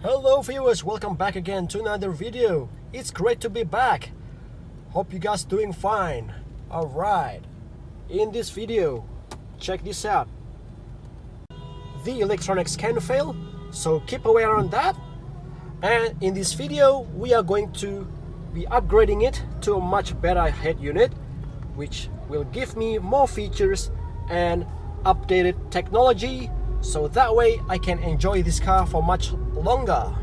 Hello viewers, welcome back again to another video. It's great to be back. Hope you guys doing fine. Alright, in this video, check this out. The electronics can fail, so keep aware on that. And in this video, we are going to be upgrading it to a much better head unit, which will give me more features and updated technology, so that way I can enjoy this car for much longer.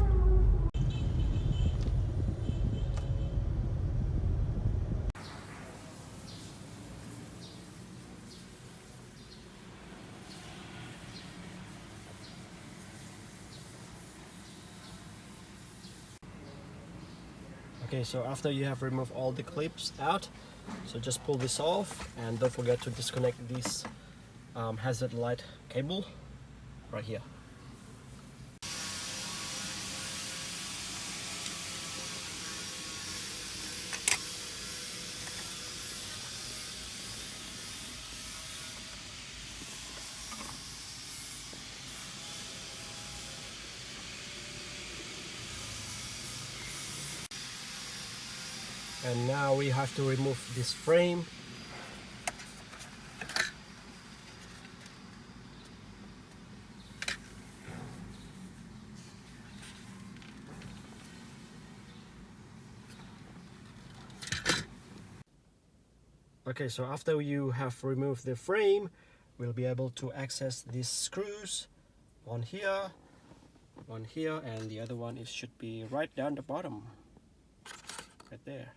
Okay, so after you have removed all the clips out, so just pull this off and don't forget to disconnect this hazard light cable right here. And now we have to remove this frame. Okay, so after you have removed the frame, we'll be able to access these screws. One here, and the other one should be right down the bottom, right there.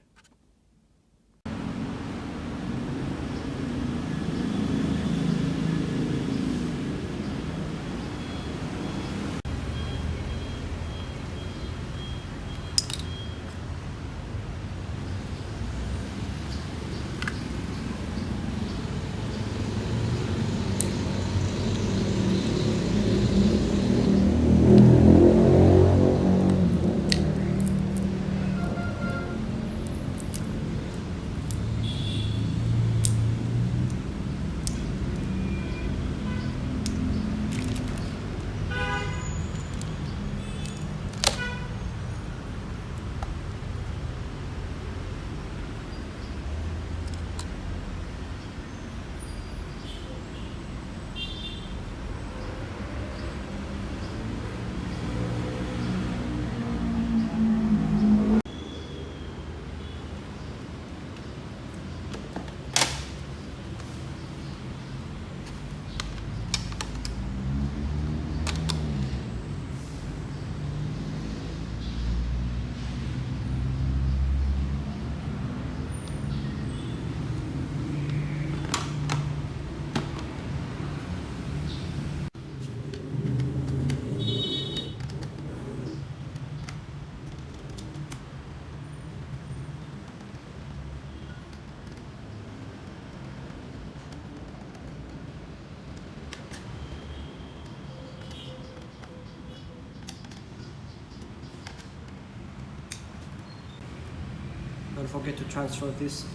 Don't forget to transfer these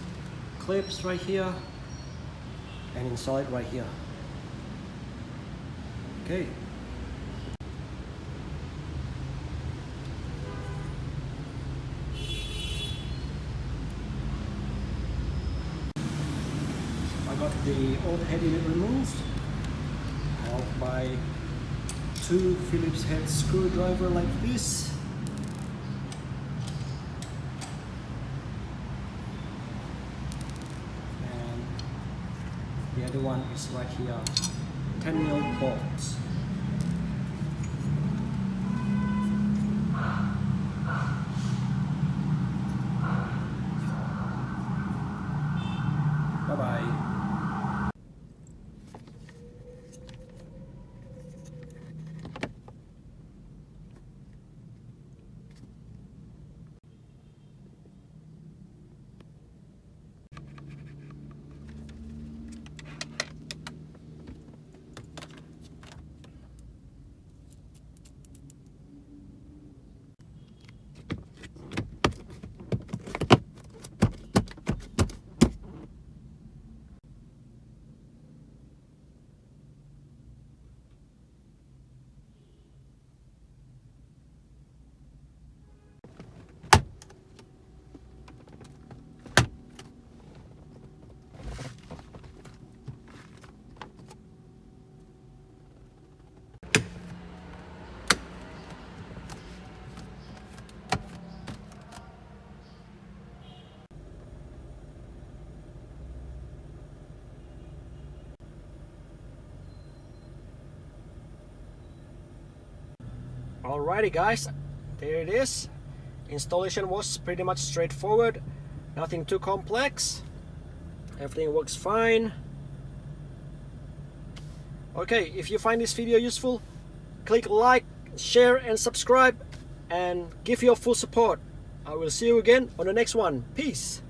clips right here and install it right here. Okay. I got the old head unit removed, helped by two Phillips head screwdriver like this. The other one is right here, 10mm bolts. Bye-bye. Alrighty guys, there it is. Installation was pretty much straightforward, nothing too complex. Everything works fine. Okay, if you find this video useful, click like, share and subscribe and give your full support. I will see you again on the next one. Peace.